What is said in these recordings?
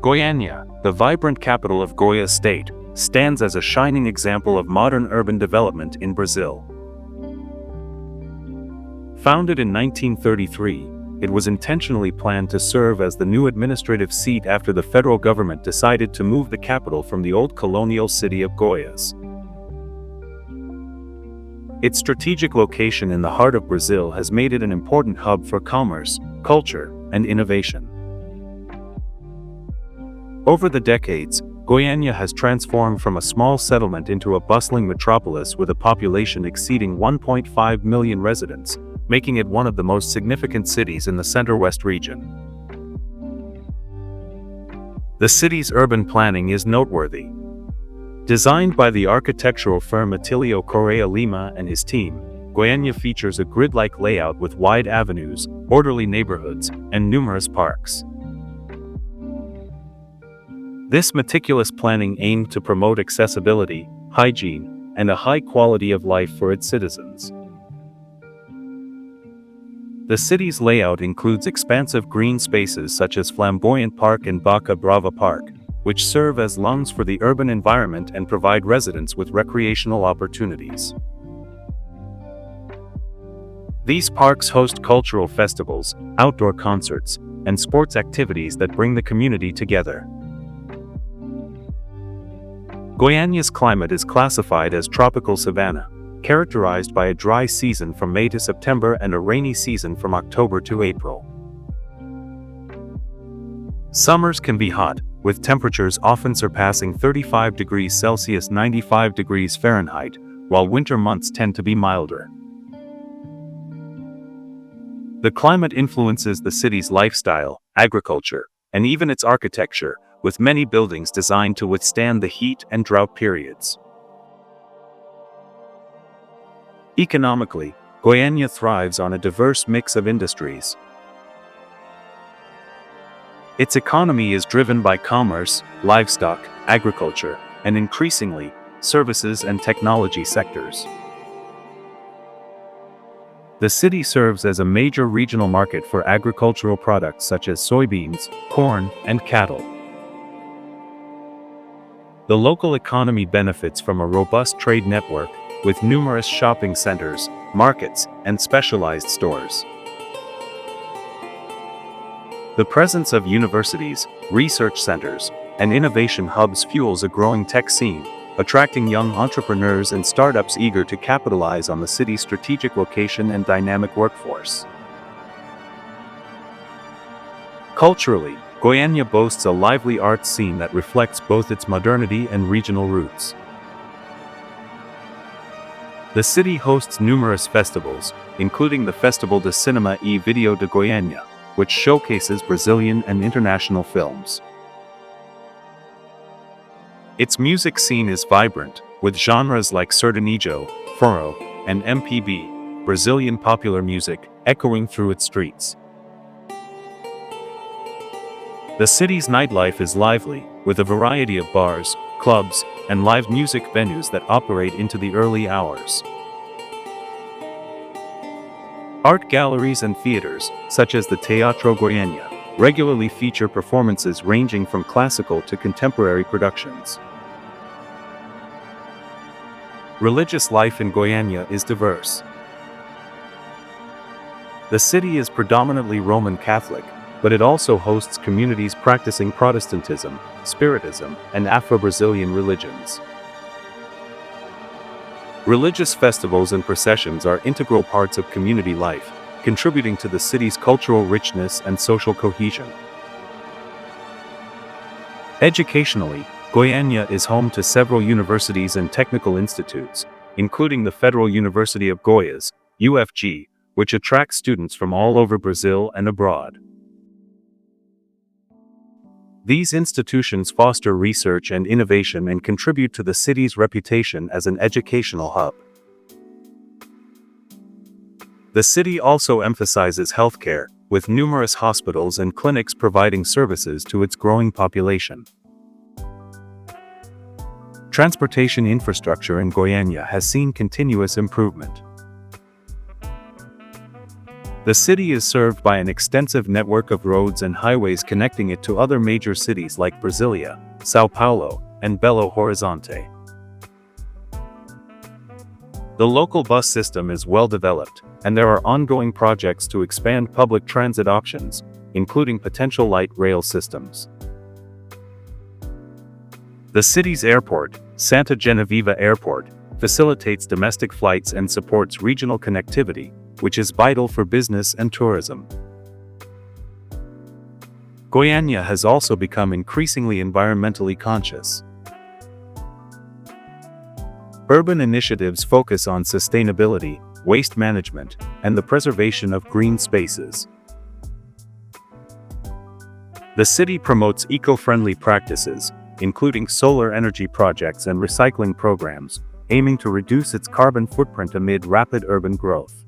Goiânia, the vibrant capital of Goiás state, stands as a shining example of modern urban development in Brazil. Founded in 1933, it was intentionally planned to serve as the new administrative seat after the federal government decided to move the capital from the old colonial city of Goiás. Its strategic location in the heart of Brazil has made it an important hub for commerce, culture, and innovation. Over the decades, Goiânia has transformed from a small settlement into a bustling metropolis with a population exceeding 1.5 million residents, making it one of the most significant cities in the Center-West region. The city's urban planning is noteworthy. Designed by the architectural firm Atílio Correia Lima and his team, Goiânia features a grid-like layout with wide avenues, orderly neighborhoods, and numerous parks. This meticulous planning aimed to promote accessibility, hygiene, and a high quality of life for its citizens. The city's layout includes expansive green spaces such as Flamboyant Park and Boca Brava Park, which serve as lungs for the urban environment and provide residents with recreational opportunities. These parks host cultural festivals, outdoor concerts, and sports activities that bring the community together. Goiânia's climate is classified as tropical savanna, characterized by a dry season from May to September and a rainy season from October to April. Summers can be hot, with temperatures often surpassing 35 degrees Celsius (95 degrees Fahrenheit), while winter months tend to be milder. The climate influences the city's lifestyle, agriculture, and even its architecture, with many buildings designed to withstand the heat and drought periods. Economically, Goiânia thrives on a diverse mix of industries. Its economy is driven by commerce, livestock, agriculture, and increasingly, services and technology sectors. The city serves as a major regional market for agricultural products such as soybeans, corn, and cattle. The local economy benefits from a robust trade network, with numerous shopping centers, markets, and specialized stores. The presence of universities, research centers, and innovation hubs fuels a growing tech scene, attracting young entrepreneurs and startups eager to capitalize on the city's strategic location and dynamic workforce. Culturally, Goiânia boasts a lively art scene that reflects both its modernity and regional roots. The city hosts numerous festivals, including the Festival de Cinema e Video de Goiânia, which showcases Brazilian and international films. Its music scene is vibrant, with genres like sertanejo, forró, and MPB, Brazilian popular music, echoing through its streets. The city's nightlife is lively, with a variety of bars, clubs, and live music venues that operate into the early hours. Art galleries and theaters, such as the Teatro Goiânia, regularly feature performances ranging from classical to contemporary productions. Religious life in Goiânia is diverse. The city is predominantly Roman Catholic, but it also hosts communities practicing Protestantism, Spiritism, and Afro-Brazilian religions. Religious festivals and processions are integral parts of community life, contributing to the city's cultural richness and social cohesion. Educationally, Goiânia is home to several universities and technical institutes, including the Federal University of Goiás, UFG, which attracts students from all over Brazil and abroad. These institutions foster research and innovation and contribute to the city's reputation as an educational hub. The city also emphasizes healthcare, with numerous hospitals and clinics providing services to its growing population. Transportation infrastructure in Goiânia has seen continuous improvement. The city is served by an extensive network of roads and highways connecting it to other major cities like Brasilia, São Paulo, and Belo Horizonte. The local bus system is well developed, and there are ongoing projects to expand public transit options, including potential light rail systems. The city's airport, Santa Genevieve Airport, facilitates domestic flights and supports regional connectivity, which is vital for business and tourism. Goiânia has also become increasingly environmentally conscious. Urban initiatives focus on sustainability, waste management, and the preservation of green spaces. The city promotes eco-friendly practices, including solar energy projects and recycling programs, aiming to reduce its carbon footprint amid rapid urban growth.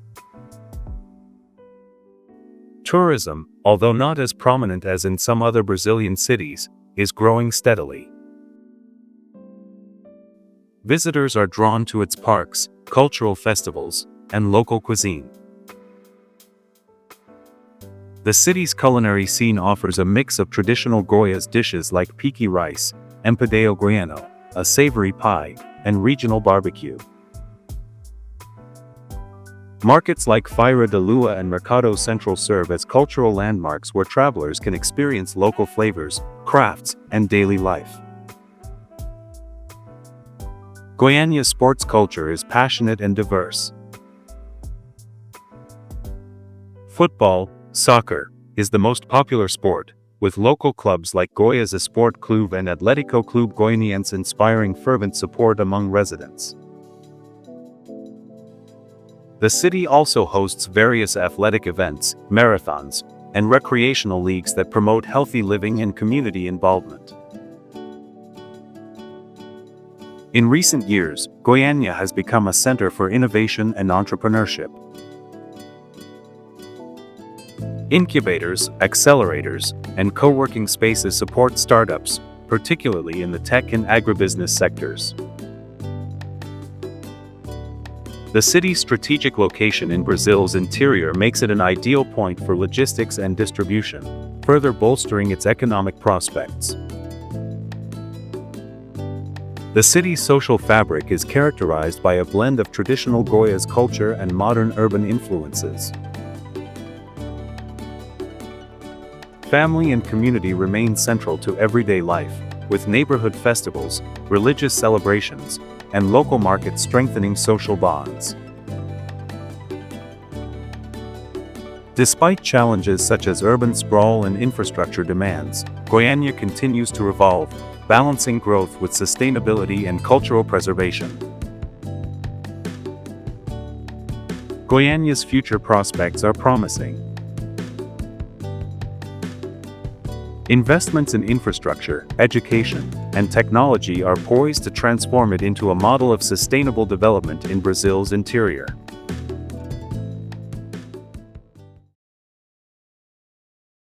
Tourism, although not as prominent as in some other Brazilian cities, is growing steadily. Visitors are drawn to its parks, cultural festivals, and local cuisine. The city's culinary scene offers a mix of traditional Goias dishes like piqui rice, empadão goiano, a savory pie, and regional barbecue. Markets like Feira da Lua and Mercado Central serve as cultural landmarks where travelers can experience local flavors, crafts, and daily life. Goiânia's sports culture is passionate and diverse. Football, soccer, is the most popular sport, with local clubs like Goias Esporte Clube and Atlético Clube Goianiense inspiring fervent support among residents. The city also hosts various athletic events, marathons, and recreational leagues that promote healthy living and community involvement. In recent years, Goiânia has become a center for innovation and entrepreneurship. Incubators, accelerators, and co-working spaces support startups, particularly in the tech and agribusiness sectors. The city's strategic location in Brazil's interior makes it an ideal point for logistics and distribution, further bolstering its economic prospects. The city's social fabric is characterized by a blend of traditional Goiás culture and modern urban influences. Family and community remain central to everyday life, with neighborhood festivals, religious celebrations, and local markets strengthening social bonds. Despite challenges such as urban sprawl and infrastructure demands, Goiânia continues to evolve, balancing growth with sustainability and cultural preservation. Goiânia's future prospects are promising. Investments in infrastructure, education, and technology are poised to transform it into a model of sustainable development in Brazil's interior.